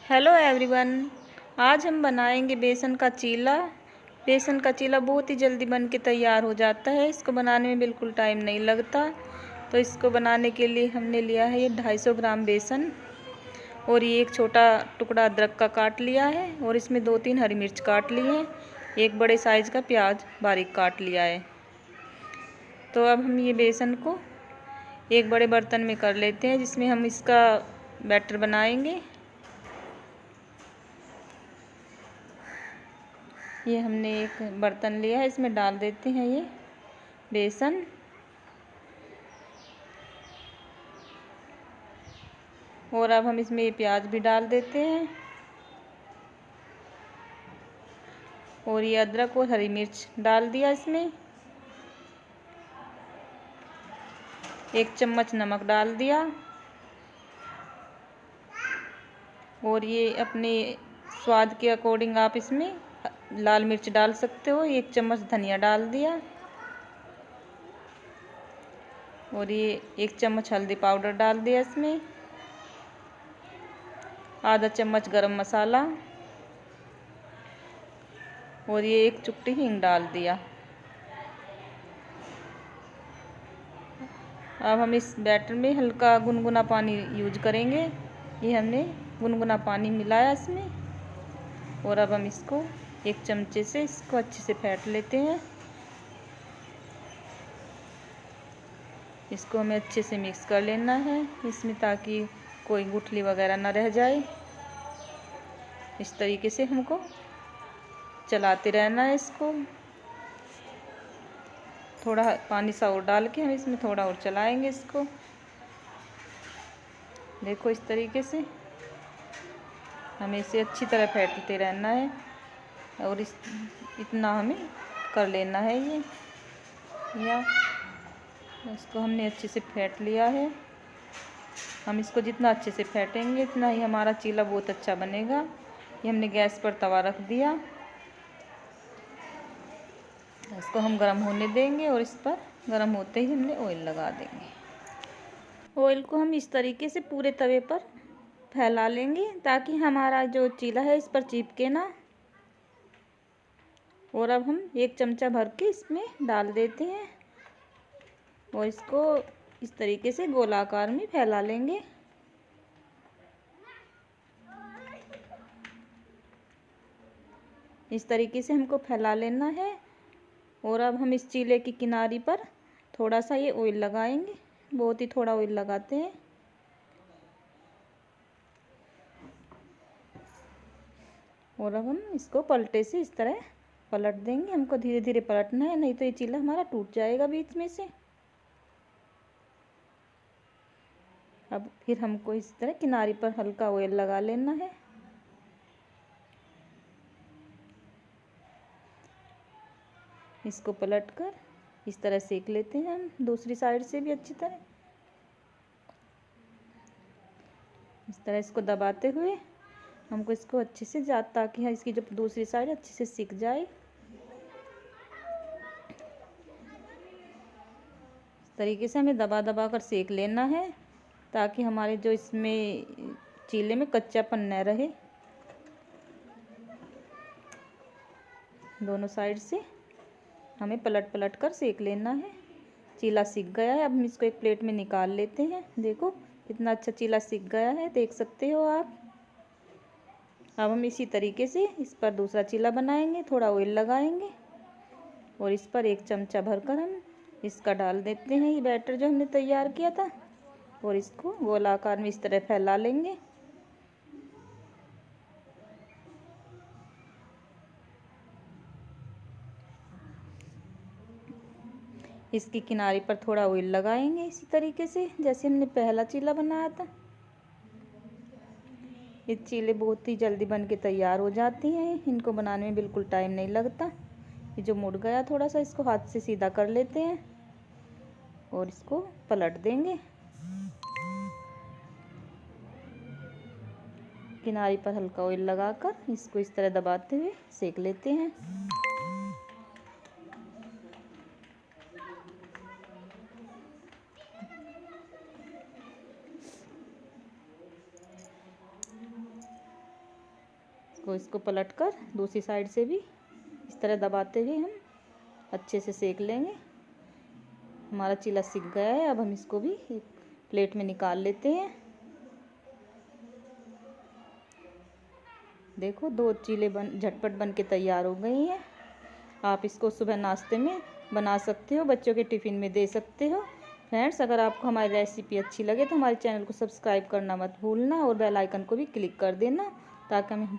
Hello everyone. आज हम बनाएंगे बेसन का चीला। बेसन का चीला बहुत ही जल्दी बन के तैयार हो जाता है। इसको बनाने में बिल्कुल टाइम नहीं लगता। तो इसको बनाने के लिए हमने लिया है ये 250 ग्राम बेसन, और ये एक छोटा टुकड़ा अदरक का काट लिया है, और इसमें 2-3 हरी मिर्च काट ली हैं। एक बड़े साइज़ का प्याज बारीक काट लिया है। तो अब हम ये बेसन को एक बड़े बर्तन में कर लेते हैं, जिसमें हम इसका बैटर बनाएंगे। ये हमने एक बर्तन लिया है, इसमें डाल देते हैं ये बेसन। और अब हम इसमें ये प्याज भी डाल देते हैं, और ये अदरक और हरी मिर्च डाल दिया इसमें। 1 चम्मच नमक डाल दिया, और ये अपने स्वाद के अकॉर्डिंग आप इसमें लाल मिर्च डाल सकते हो। 1 चम्मच धनिया डाल दिया, और ये 1 चम्मच हल्दी पाउडर डाल दिया इसमें। आधा चम्मच गरम मसाला, और ये 1 चुटकी हींग डाल दिया। अब हम इस बैटर में हल्का गुनगुना पानी यूज करेंगे। ये हमने गुनगुना पानी मिलाया इसमें, और अब हम इसको 1 चमचे से इसको अच्छे से फेंट लेते हैं। इसको हमें अच्छे से मिक्स कर लेना है इसमें, ताकि कोई गुठली वगैरह ना रह जाए। इस तरीके से हमको चलाते रहना है इसको। थोड़ा पानी सा और डाल के हम इसमें थोड़ा और चलाएंगे इसको। देखो इस तरीके से हमें इसे अच्छी तरह फेंटते रहना है, और इतना हमें कर लेना है ये। या इसको हमने अच्छे से फेंट लिया है। हम इसको जितना अच्छे से फेंटेंगे इतना ही हमारा चीला बहुत अच्छा बनेगा। ये हमने गैस पर तवा रख दिया, इसको हम गर्म होने देंगे, और इस पर गर्म होते ही हमने ऑयल लगा देंगे। ऑयल को हम इस तरीके से पूरे तवे पर फैला लेंगे, ताकि हमारा जो चीला है इस पर चिपके ना। और अब हम 1 चमचा भर के इसमें डाल देते हैं, और इसको इस तरीके से गोलाकार में फैला लेंगे। इस तरीके से हमको फैला लेना है। और अब हम इस चीले की किनारी पर थोड़ा सा ये ऑयल लगाएंगे, बहुत ही थोड़ा ऑयल लगाते हैं। और अब हम इसको पलटे से इस तरह पलट देंगे। हमको धीरे धीरे पलटना है, नहीं तो ये चीला हमारा टूट जाएगा बीच में से। अब फिर हमको इस तरह किनारी पर हल्का ऑयल लगा लेना है। इसको पलटकर इस तरह सेक लेते हैं हम दूसरी साइड से भी अच्छी तरह। इस तरह इसको दबाते हुए हमको इसको अच्छे से ताकि इसकी जो दूसरी साइड अच्छे से सिक जाए। इस तरीके से हमें दबा दबा कर सेक लेना है, ताकि हमारे जो इसमें चीले में कच्चापन न रहे। दोनों साइड से हमें पलट पलट कर सेक लेना है। चीला सिक गया है। अब हम इसको एक प्लेट में निकाल लेते हैं। देखो कितना अच्छा चीला सिक गया है, देख सकते हो आप। अब हम इसी तरीके से इस पर दूसरा चीला बनाएंगे। थोड़ा ऑयल लगाएंगे, और इस पर 1 चमचा भरकर हम इसका डाल देते हैं ये बैटर जो हमने तैयार किया था, और इसको गोलाकार में इस तरह फैला लेंगे। इसकी किनारे पर थोड़ा ऑयल लगाएंगे, इसी तरीके से जैसे हमने पहला चीला बनाया था। ये चीले बहुत ही जल्दी बन के तैयार हो जाती हैं। इनको बनाने में बिल्कुल टाइम नहीं लगता। ये जो मुड़ गया थोड़ा सा, इसको हाथ से सीधा कर लेते हैं, और इसको पलट देंगे। किनारे पर हल्का ऑयल लगाकर इसको इस तरह दबाते हुए सेक लेते हैं। इसको पलटकर दूसरी साइड से भी इस तरह दबाते हुए हम अच्छे से सेक लेंगे। हमारा चीला सिक गया है। अब हम इसको भी एक प्लेट में निकाल लेते हैं। देखो 2 चीले झटपट बन के तैयार हो गई हैं। आप इसको सुबह नाश्ते में बना सकते हो, बच्चों के टिफ़िन में दे सकते हो। फ्रेंड्स, अगर आपको हमारी रेसिपी अच्छी लगे तो हमारे चैनल को सब्सक्राइब करना मत भूलना और बेल आइकन को भी क्लिक कर देना ताकि हमें